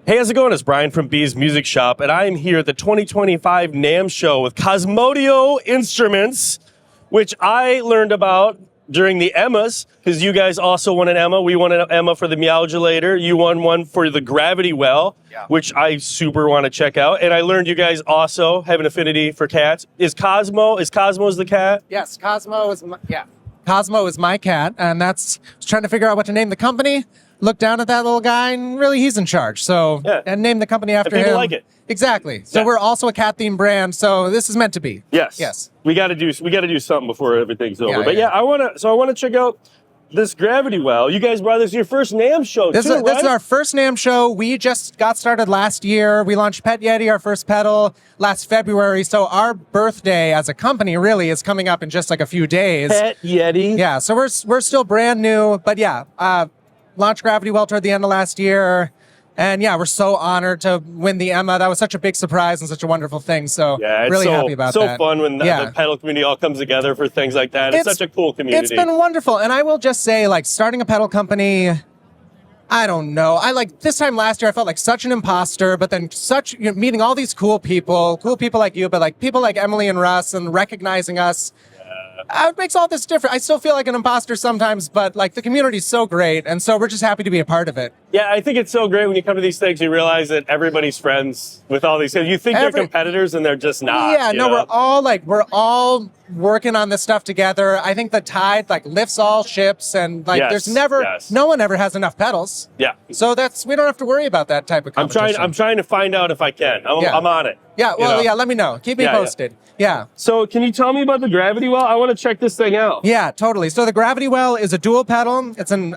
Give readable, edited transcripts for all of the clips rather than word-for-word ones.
Hey, how's it going? It's Brian from B's Music Shop, and I am here at the 2025 NAMM Show with Cosmodio instruments, which I learned about during the Emmas, because you guys also won an Emma. We won an Emma for the Meowdulator. You won one for the Gravity Well, which I super want to check out. And I learned you guys also have an affinity for cats. Cosmo's the cat? Yes, Cosmo is my cat, and I was trying to figure out what to name the company. Look down at that little guy, and really he's in charge. So, and name the company after him. People like it. Exactly. So we're also a cat-themed brand. So this is meant to be. Yes. We got to do something before everything's over. I want to check out this Gravity Well. You guys brought this your first NAMM show This is our first NAMM show. We just got started last year. We launched Pet Yeti, our first pedal, last February. So our birthday as a company really is coming up in just like a few days. Pet Yeti. Yeah. So we're still brand new, but launched Gravity Well toward the end of last year. And we're so honored to win the Emma. That was such a big surprise and such a wonderful thing. So really happy about that. So fun when the pedal community all comes together for things like that. It's such a cool community. It's been wonderful. And I will just say, like, starting a pedal company, I don't know. This time last year, I felt like such an imposter, but then meeting all these cool people like you, but like people like Emily and Russ and recognizing us. It makes all this different. I still feel like an imposter sometimes, but like the community's so great, and so we're just happy to be a part of it. Yeah, I think it's so great when you come to these things, you realize that everybody's friends with all these things. You think they're competitors, and they're just not. Yeah, no, we're all working on this stuff together. I think the tide lifts all ships, and there's never no one ever has enough pedals. Yeah. So we don't have to worry about that type of competition. I'm trying to find out if I can. I'm on it. Yeah, let me know. Keep me posted. Yeah. So can you tell me about the Gravity Well? I want to check this thing out. Yeah, totally. So the Gravity Well is a dual pedal. It's an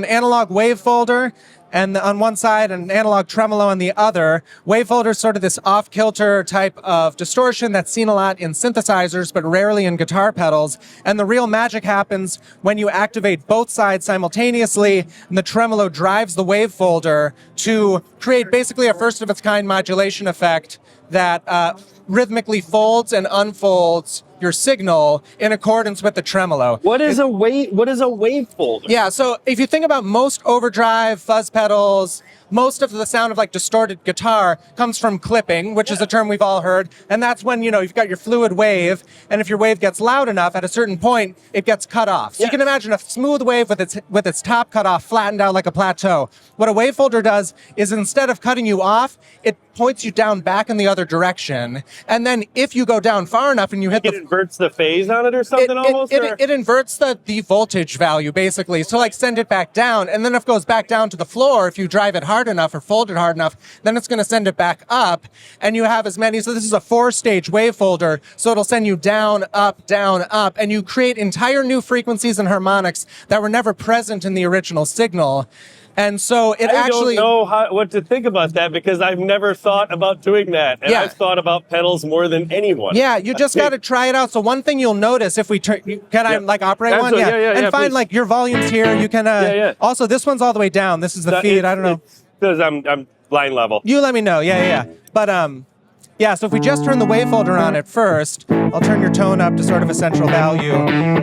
analog wave folder, and on one side, an analog tremolo on the other. Wave folder is sort of this off-kilter type of distortion that's seen a lot in synthesizers, but rarely in guitar pedals. And the real magic happens when you activate both sides simultaneously, and the tremolo drives the wave folder to create basically a first-of-its-kind modulation effect that rhythmically folds and unfolds your signal in accordance with the tremolo. What is a wave folder? Yeah, so if you think about most overdrive, fuzz pedals, most of the sound of distorted guitar comes from clipping, which is a term we've all heard. And that's when, you've got your fluid wave, and if your wave gets loud enough, at a certain point, it gets cut off. So you can imagine a smooth wave with its top cut off, flattened out like a plateau. What a wave folder does is instead of cutting you off, it points you down back in the other direction. And then if you go down far enough and you hit it inverts the phase on it or something it inverts the voltage value, basically. So send it back down, and then if it goes back down to the floor, if you drive it hard enough or fold it hard enough, then it's going to send it back up, and you have as many. So this is a 4-stage wave folder, so it'll send you down, up, and you create entire new frequencies and harmonics that were never present in the original signal. And so I don't know what to think about that, because I've never thought about doing that. And I've thought about pedals more than anyone. Yeah, you just got to try it out. So one thing you'll notice if we can I operate one? Yeah. And find please. Your volumes here. You can also, this one's all the way down. This is the feed. I don't know. Because I'm line level. You let me know. Yeah. But so if we just turn the wave folder on at first, I'll turn your tone up to sort of a central value.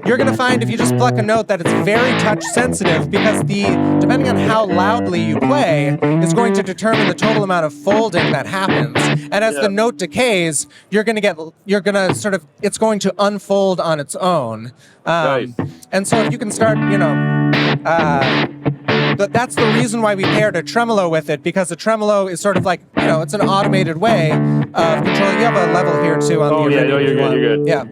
You're going to find if you just pluck a note that it's very touch sensitive, because depending on how loudly you play is going to determine the total amount of folding that happens. And as the note decays, it's going to unfold on its own. Nice. And so if you can start, but that's the reason why we paired a tremolo with it, because the tremolo is sort of it's an automated way of controlling. You have a level here too on the you're good. Yeah.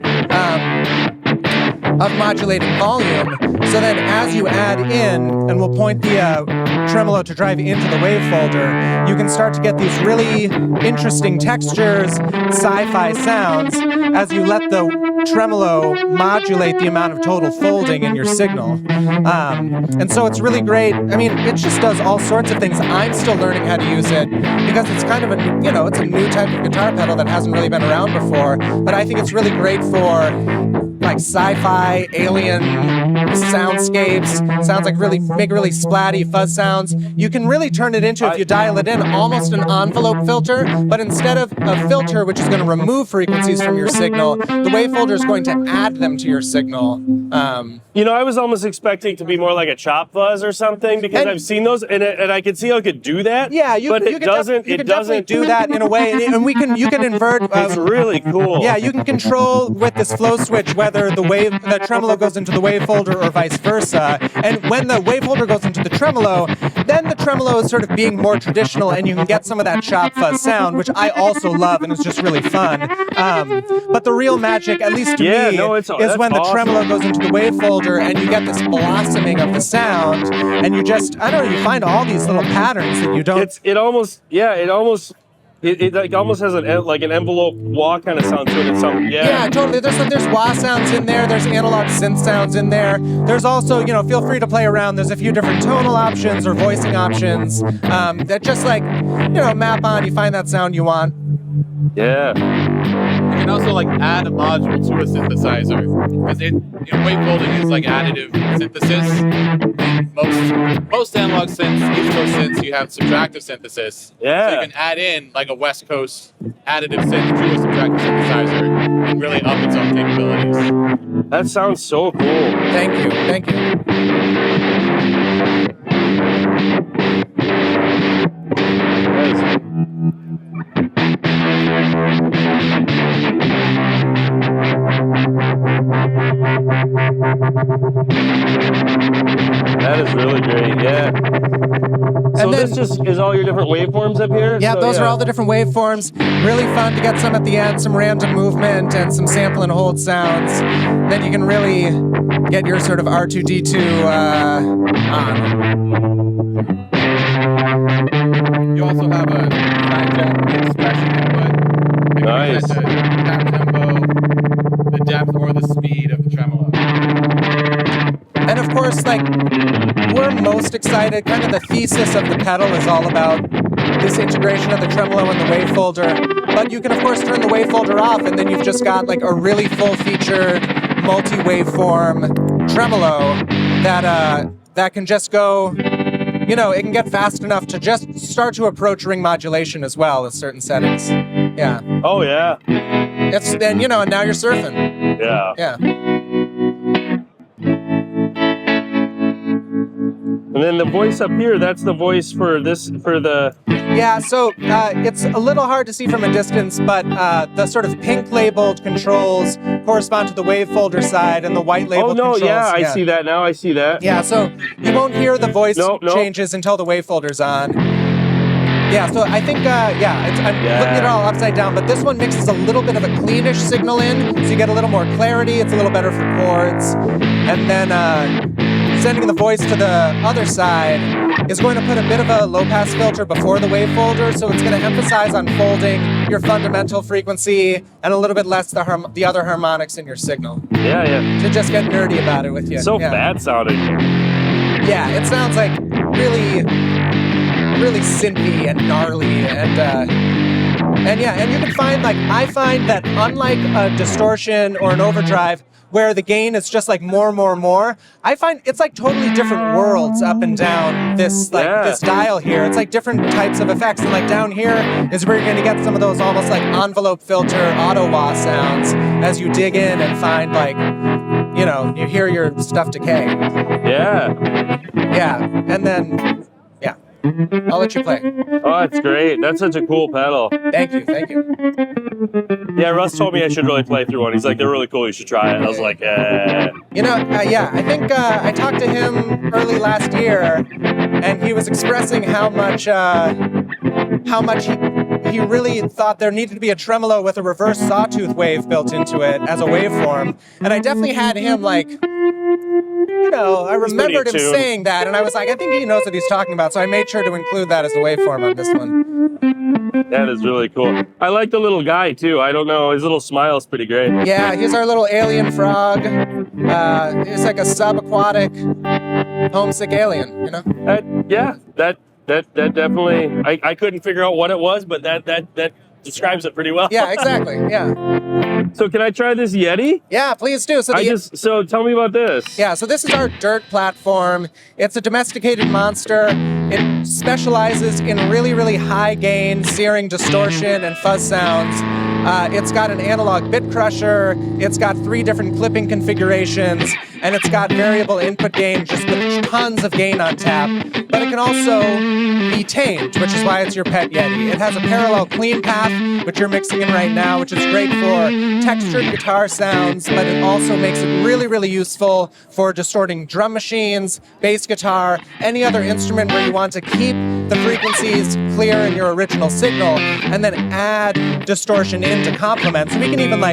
Of modulating volume, so that as you add in, and we'll point the tremolo to drive into the wave folder, you can start to get these really interesting textures, sci-fi sounds, as you let the tremolo modulate the amount of total folding in your signal. And so it's really great. I mean, it just does all sorts of things. I'm still learning how to use it, because it's kind of it's a new type of guitar pedal that hasn't really been around before, but I think it's really great for sci-fi, alien soundscapes, sounds really splatty fuzz sounds. You can really turn it into, if you dial it in, almost an envelope filter, but instead of a filter which is going to remove frequencies from your signal, the wave folder is going to add them to your signal. I was almost expecting to be more like a chop fuzz or something because I've seen those and I could see how it could do that. Yeah, but it doesn't. You can definitely do that in a way, and you can invert. It's really cool. Yeah, you can control with this flow switch whether the tremolo goes into the wave folder or vice versa. And when the wave folder goes into the tremolo, then the tremolo is sort of being more traditional, and you can get some of that chop fuzz sound, which I also love, and it's just really fun. But the real magic, at least to me, is when the tremolo goes into the wave folder, and you get this blossoming of the sound, and you just, I don't know, you find all these little patterns that you don't. It almost like almost has an envelope wah kind of sound to it. Yeah, totally. There's wah sounds in there. There's analog synth sounds in there. There's also, feel free to play around. There's a few different tonal options or voicing options that just map on. You find that sound you want. Yeah. You can also add a module to a synthesizer because wavefolding is additive synthesis. Most analog synths, East Coast synths, you have subtractive synthesis. Yeah. So you can add in a West Coast additive synth to a subtractive synthesizer and really up its own capabilities. That sounds so cool. Thank you. That is really great, yeah. So this just is all your different waveforms up here? Yeah, those are all the different waveforms. Really fun to get some at the end, some random movement and some sample and hold sounds. Then you can really get your sort of R2-D2 on. You also have a hijack expression input. Nice. The tap tempo, the depth, or the speed of the tremolo. And of course, we're most excited, kind of the thesis of the pedal is all about this integration of the tremolo and the wave folder. But you can, of course, turn the wave folder off, and then you've just got a really full-featured, multi-waveform tremolo that can just go, it can get fast enough to just start to approach ring modulation as well with certain settings. Yeah. Oh, yeah. And now you're surfing. Yeah. Yeah. And then the voice up here, that's the voice for the... Yeah, so it's a little hard to see from a distance, but the sort of pink labeled controls correspond to the wave folder side, and the white labeled controls. Oh, no, yeah, I see that now, I see that. Yeah, so you won't hear the voice changes until the wave folder's on. Yeah, so I think, I'm looking at it all upside down, but this one mixes a little bit of a cleanish signal in, so you get a little more clarity, it's a little better for chords. And then sending the voice to the other side is going to put a bit of a low-pass filter before the wave folder, so it's going to emphasize on folding your fundamental frequency and a little bit less the other harmonics in your signal. Yeah. To just get nerdy about it with you. So bad sounding. Yeah, it sounds really, really synthy and gnarly and you can find I find that unlike a distortion or an overdrive where the gain is just more, I find it's totally different worlds up and down this this dial here. It's different types of effects, and down here is where you're going to get some of those almost envelope filter auto wah sounds as you dig in and find you hear your stuff decay. Yeah, and then I'll let you play. Oh, that's great. That's such a cool pedal. Thank you. Yeah, Russ told me I should really play through one. He's like, they're really cool. You should try it. I was like, I think I talked to him early last year, and he was expressing how much he really thought there needed to be a tremolo with a reverse sawtooth wave built into it as a waveform. And I definitely had him I remembered him saying that, and I was like, I think he knows what he's talking about, so I made sure to include that as a waveform on this one. That is really cool. I like the little guy, too. I don't know. His little smile is pretty great. Yeah, he's our little alien frog. He's like a sub-aquatic homesick alien, That definitely... I couldn't figure out what it was, but that describes it pretty well. Yeah, exactly, yeah. So can I try this Yeti? Yeah, please do. So tell me about this. Yeah, so this is our dirt platform. It's a domesticated monster. It specializes in really, really high gain, searing distortion and fuzz sounds. It's got an analog bit crusher. It's got 3 different clipping configurations, and it's got variable input gain, just with tons of gain on tap. But it can also be tamed, which is why it's your pet Yeti. It has a parallel clean path, which you're mixing in right now, which is great for textured guitar sounds, but it also makes it really, really useful for distorting drum machines, bass guitar, any other instrument where you want to keep the frequencies clear in your original signal, and then add distortion in to complement. So we can even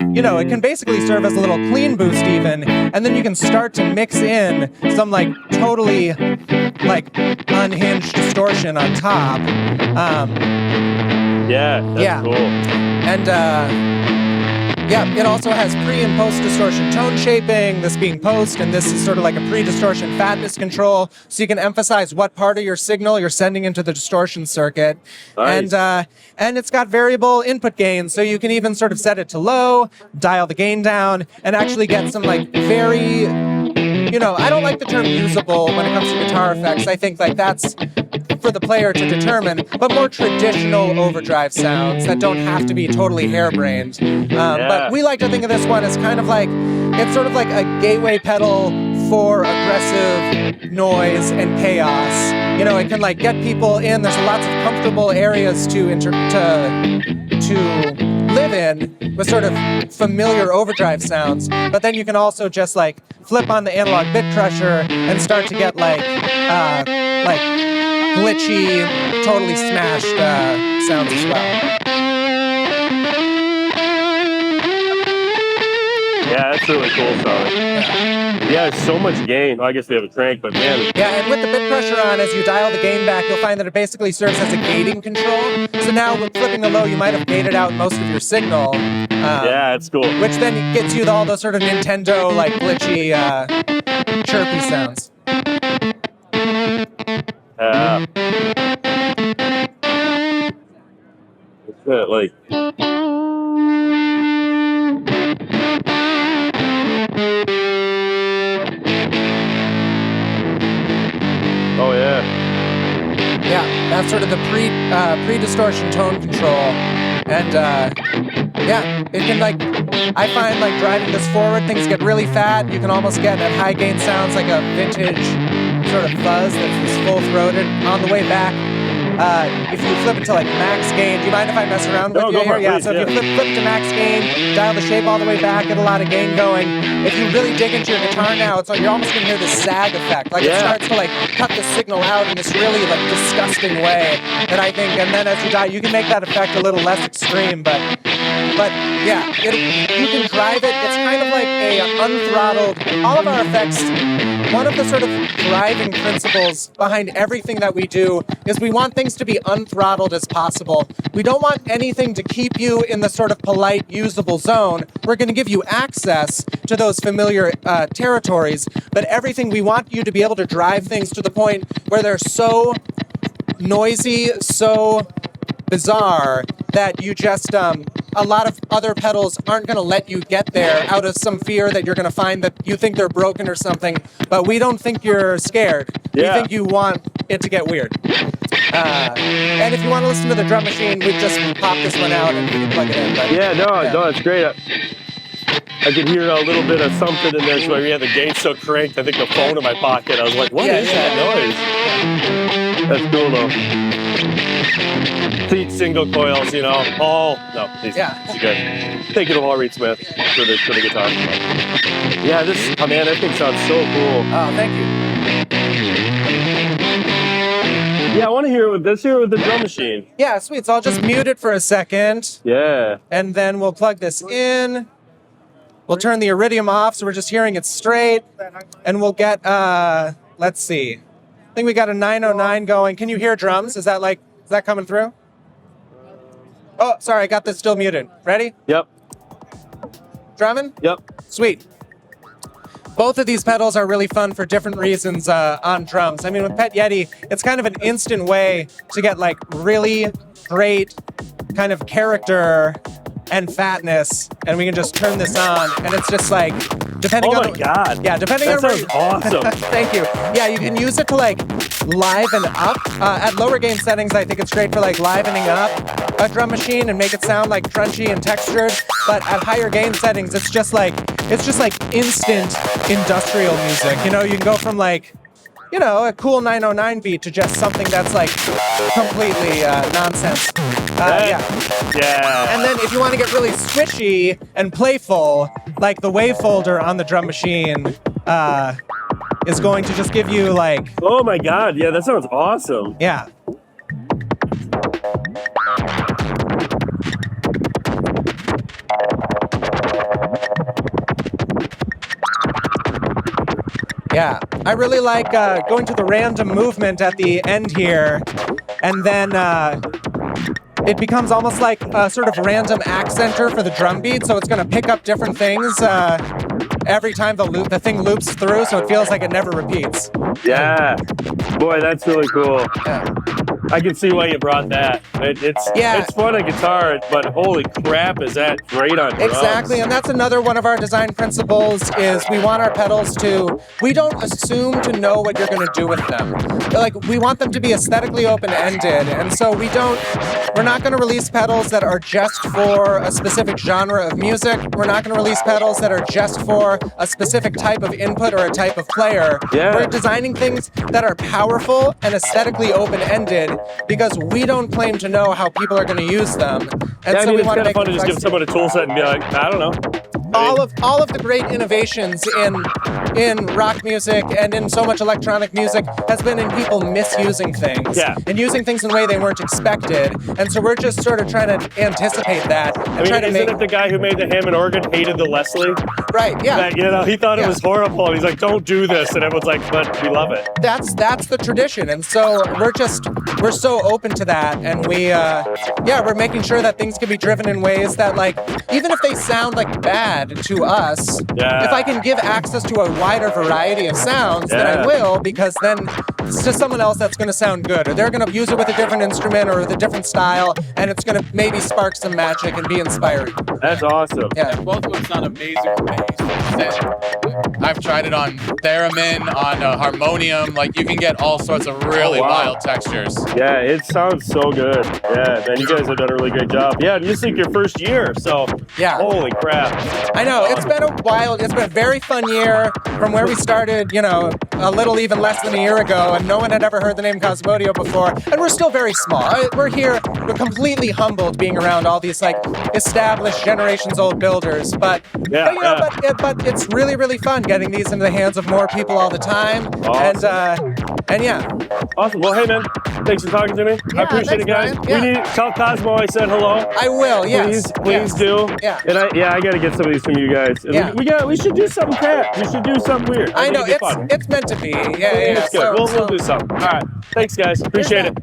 it can basically serve as a little clean boost even, and then you can start to mix in some totally unhinged distortion on top. That's cool. And it also has pre and post distortion tone shaping, this being post, and this is sort of like a pre-distortion fatness control, so you can emphasize what part of your signal you're sending into the distortion circuit. Nice. And it's got variable input gain, so you can even sort of set it to low, dial the gain down, and actually get some very, I don't like the term usable when it comes to guitar effects. I think that's for the player to determine, but more traditional overdrive sounds that don't have to be totally harebrained. But we like to think of this one as kind of it's sort of like a gateway pedal for aggressive noise and chaos. It can get people in. There's lots of comfortable areas to live in with sort of familiar overdrive sounds, but then you can also just flip on the analog bit crusher and start to get glitchy, totally smashed sounds as well. Yeah, that's really cool sounding. Yeah, it's so much gain. I guess they have a crank, but man. Yeah, and with the bit crusher on, as you dial the gain back, you'll find that it basically serves as a gating control. So now with flipping the low, you might have gated out most of your signal. Yeah, it's cool. Which then gets you all those sort of Nintendo, glitchy, chirpy sounds. Yeah. It's good, Oh yeah. Yeah, that's sort of the pre-distortion tone control, and it can I find driving this forward, things get really fat. You can almost get at high gain sounds like a vintage sort of fuzz that's this full-throated. On the way back, if you flip it to max gain, do you mind if I mess around with you here? Yeah, so if you flip to max gain, dial the shape all the way back, get a lot of gain going. If you really dig into your guitar now, it's you're almost gonna hear this sag effect. It starts to cut the signal out in this really disgusting way that I think, and then as you dial, you can make that effect a little less extreme, but yeah, you can drive it. It's kind of like a unthrottled, all of our effects. One of the sort of driving principles behind everything that we do is we want things to be unthrottled as possible. We don't want anything to keep you in the sort of polite, usable zone. We're going to give you access to those familiar territories, but everything, we want you to be able to drive things to the point where they're so noisy, so bizarre that you just, a lot of other pedals aren't going to let you get there out of some fear that you're going to find that you think they're broken or something, but we don't think you're scared. Yeah. We think you want it to get weird. And if you want to listen to the drum machine, we've just popped this one out and you can plug it in. But, no, it's great. I could hear a little bit of something in there, so we had the gain so cranked, I think the phone in my pocket. I was like, what is that noise? That's cool though. Complete single coils, all, no, these are good. Thank you to Reed Smith for the guitar. Yeah, that thing sounds so cool. Oh, thank you. Yeah, I want to hear it with the drum machine. Yeah, sweet. So I'll just mute it for a second. Yeah. And then we'll plug this in. We'll turn the iridium off, so we're just hearing it straight. And we'll get, let's see. I think we got a 909 going. Can you hear drums? Is that coming through? Oh, sorry, I got this still muted. Ready? Yep. Drumming? Yep. Sweet. Both of these pedals are really fun for different reasons on drums. I mean, with Pet Yeti, it's kind of an instant way to get really great kind of character and fatness, and we can just turn this on, and it's just depending on... Oh my God. Yeah, depending that on... That sounds awesome. Thank you. Yeah, you can use it to liven up. At lower gain settings, I think it's great for like livening up a drum machine and make it sound like crunchy and textured. But at higher gain settings, it's just like instant industrial music. You know, you can go from like, you know, a cool 909 beat to just something that's like completely nonsense. Yeah. And then if you want to get really squishy and playful, like the wave folder on the drum machine is going to just give you like... Oh my God, yeah, that sounds awesome. Yeah. Yeah, I really like going to the random movement at the end here, and then it becomes almost like a sort of random accenter for the drum beat, so it's going to pick up different things every time the thing loops through, so it feels like it never repeats. Yeah. Boy, that's really cool. Yeah. I can see why you brought that. It's fun on guitar, but holy crap, is that great on drums. Exactly, and that's another one of our design principles is we want our pedals we don't assume to know what you're going to do with them. Like, we want them to be aesthetically open-ended, and so we're not going to release pedals that are just for a specific genre of music. We're not going to release pedals that are just for a specific type of input or a type of player. Yeah. We're designing things that are powerful and aesthetically open-ended because we don't claim to know how people are going to use them. And yeah, so I mean, we it's want to kind of make fun to just give someone a tool set and be like, I don't know. all of the great innovations in rock music and in so much electronic music has been in people misusing things and using things in a way they weren't expected. And so we're just sort of trying to anticipate that and try to isn't it the guy who made the Hammond organ hated the Leslie? Right, yeah. That, you know, he thought it was horrible. And he's like, don't do this. And everyone's like, but we love it. That's the tradition. And so we're so open to that. And we're making sure that things can be driven in ways that, like, even if they sound like bad to us, if I can give access to a wider variety of sounds, then I will, because then it's just someone else that's going to sound good, or they're going to use it with a different instrument or with a different style, and it's going to maybe spark some magic and be inspiring. That's awesome. Yeah. Both of them sound amazing bass. I've tried it on theremin, on harmonium. Like, you can get all sorts of really wild textures. Yeah, it sounds so good. Yeah, man, you guys have done a really great job. Yeah, and you think your first year, so holy crap. I know, it's been a very fun year from where we started, you know, a little even less than a year ago, and no one had ever heard the name Cosmodio before, and we're still very small. We're completely humbled being around all these, like, established generations-old builders, but it's really, really fun getting these into the hands of more people all the time. Awesome. And yeah. Awesome. Well, hey, man, thanks for talking to me. I appreciate it, guys. Brian. We need tell Cosmo I said hello. I will. Yes. Please do. Yeah. And I got to get some of these from you guys. And we should do something crap. We should do something weird. I know it's meant to be. Yeah. It's good. We'll do something. All right. Thanks, guys. Appreciate it.